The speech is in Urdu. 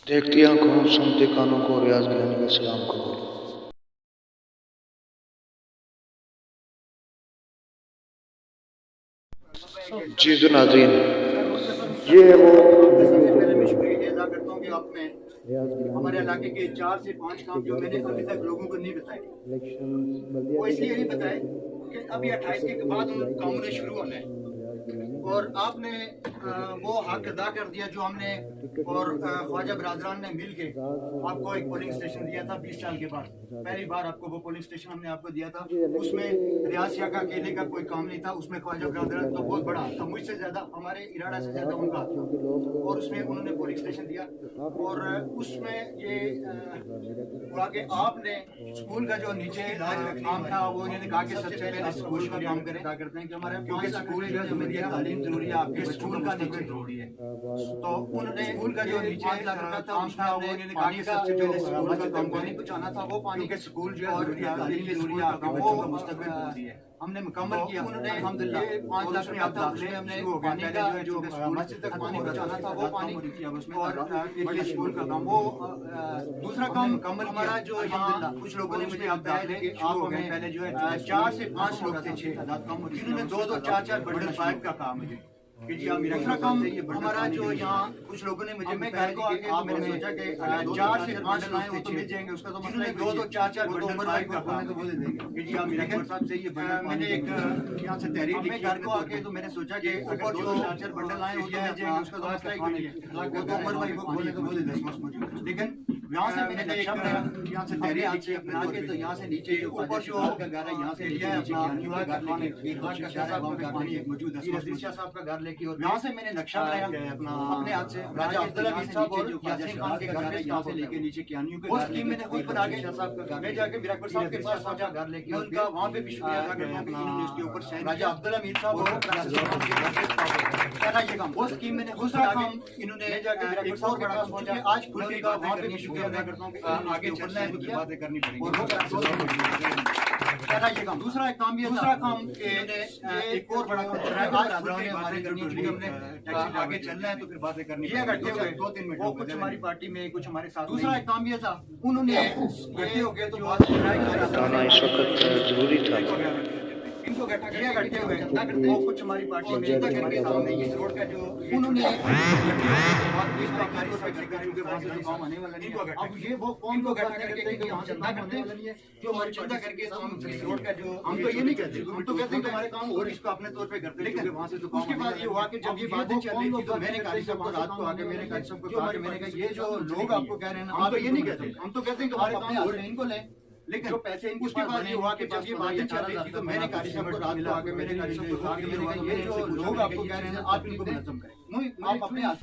دیکھتی آنکھوں سنتے کانوں کو ریاض گیلانی کا سلام قبول۔ جی تو ناظرین، یہ ہے وہ سب سے پہلے میں شکریہ یہ ادا کرتا ہوں کہ آپ نے ہمارے علاقے کے 4 سے 5 کام جو میں نے ابھی تک لوگوں کو نہیں بتائے، وہ اس لیے نہیں بتائے کہ ابھی 28 کے بعد ان کاموں نے شروع ہونا ہے، اور آپ نے وہ حق ادا کر دیا جو ہم نے اور خواجہ برادران نے مل کے آپ کو ایک پولنگ اسٹیشن دیا تھا 20 سال کے بعد۔ پہلی بار آپ کو وہ پولنگ اسٹیشن ہم نے آپ کو دیا تھا، اس میں ریاض شاہ کا اکیلے کا کوئی کام نہیں تھا، اس میں خواجہ برادران کا بہت بڑا تھا، مجھ سے زیادہ ہمارے اراڑہ سے زیادہ ان کا تھا، اور اس میں انہوں نے پولنگ اسٹیشن دیا۔ اور اس میں یہ ہوا کہ آپ نے اسکول کا جو نیچے کام تھا وہ انہوں نے کہا کہ سب سے پہلے اسکول کا کام کریں، کرتے ہیں کہ ہمارے کیونکہ اسکول جو ہے ہمیں تعلیم ضروری ہے، آپ کے اسکول کا نیچے ضروری ہے، تو انہوں نے اسکول کا جو نیچے 5 لاکھ روپیہ تھا اس میں انہوں نے کہا کہ سب سے پہلے اسکول کا کام پانی پہنچانا تھا، وہ پانی کے اسکول جو ہے تعلیم ضروری ہے، آپ کے بچوں کا مستقبل ضروری ہے، ہم نے مکمل کیا۔ انہوں نے الحمدللہ 5 لاکھ روپیہ تھا، اس میں ہم نے پانی کا جو مسجد تک پانی پہنچانا تھا وہ پانی کیا، اس میں اور ایک اسکول کا کام، وہ دوسرا کام مکمل ہمارا جو یہاں کچھ لوگوں نے مجھے بتایا کہ آپ ہمیں پہلے جو ہے 4 سے 5 لوگ تھے، 6 تعداد کم ہوئی، جنہوں نے 2 4 بنڈل پائپ کا کام ہے کہ جی آپ میرا دوسرا کام ہمارا جو یہاں کچھ لوگوں نے مجھے بتایا کہ آپ میں نے سوچا کہ 4 سے 5 لائیں وہ تو مل جائیں گے، اس کا تو مسئلہ ہے 2 4 بنڈل پائپ کا کام ہے وہ دے دیں گے کہ جی آپ میرا صاحب سے یہ میں نے ایک یہاں سے تحریر لکھی گھر کو آ کے، تو میں نے سوچا کہ اوپر جو 4 بنڈل آئے وہ تو مل جائیں گے، اس کا تو مسئلہ ہی نہیں ہے، وہ تو عمر بھائی کو بولے تو وہ دے دیں، لیکن یہاں سے میں نے نقشہ بنایا، یہاں سے تحریر لکھی اپنے آ کے، تو یہاں سے نیچے جو اوپر جو کا گھر ہے یہاں سے لیا ہے اپنا گھر لے کے شاہ صاحب کا گھر ایک موجود ہے، رشید شاہ صاحب کا گھر لے کے، اور یہاں سے میں نے نقشہ بنایا اپنے ہاتھ سے، راجہ عبداللہ میر صاحب اور یاسین خان کے گھر ہے یہاں سے لے کے نیچے کیانیوں کے گھر، میں نے خود بنا کے شاہ صاحب کا گھر میں جا کے میرا اکبر صاحب کے پاس پہنچا، گھر لے کے ان کا وہاں پہ بھی شکریہ ادا کرتا ہوں کہ انہوں نے اس کے اوپر سائن، راجہ عبداللہ میر صاحب اور پہلا یہ کام، وہ اسکیم میں نے دوسرا کام انہوں نے جا کے میرا اکبر صاحب کے پاس پہنچا، آج کھل کے وہاں پہ بھی شکریہ ادا کرتا ہوں کہ آگے چلنا ہے تو باتیں کرنی پڑیں گی، پہلا یہ کام۔ دوسرا ایک کام یہ دوسرا کام کہ ایک اور بڑا آج ہمارے ہم نے آگے چلنا ہے تو پھر باتیں کرنی یہ اکٹھے ہوئے 2-3 منٹ، وہ کچھ ہماری پارٹی میں کچھ ہمارے ساتھ، دوسرا ایک کام یہ تھا انہوں نے اکٹھے ہو گئے تو بات بتانا اس وقت ضروری تھا۔ ان کو اکٹھے ہوئے وہ کچھ ہماری پارٹی میں کر کے سامنے یہ روڈ کا جو انہوں نے اب یہ وہ قوم کو اکٹھا کر کے یہاں سے نہ کرتے جو ہماری چندہ کر کے ہم روڈ کا جو ہم تو یہ نہیں کہتے، ہم تو کہتے ہیں کہ ہمارے کام اور اس کو اپنے طور پہ کرتے، لیکن وہاں سے تو اس کے بعد یہ ہوا کہ جب یہ باتیں چل رہی تھی تو میں نے کہا سب کو رات کو آ کے میں نے کہا سب کو کہا کہ میں نے کہا یہ جو لوگ آپ کو کہہ رہے ہیں ہم تو یہ نہیں کہتے، ہم تو کہتے ہیں کہ ہمارے کام اور ان کو لیں، لیکن جو پیسے اس کے بعد یہ ہوا کہ جب یہ باتیں چل رہی تھی تو میں نے کہا صاحب کو رات کو آ کے میں نے کہا یہ جو لوگ آپ کو کہہ رہے ہیں آپ ان کو منظم کریں، آپ اپنے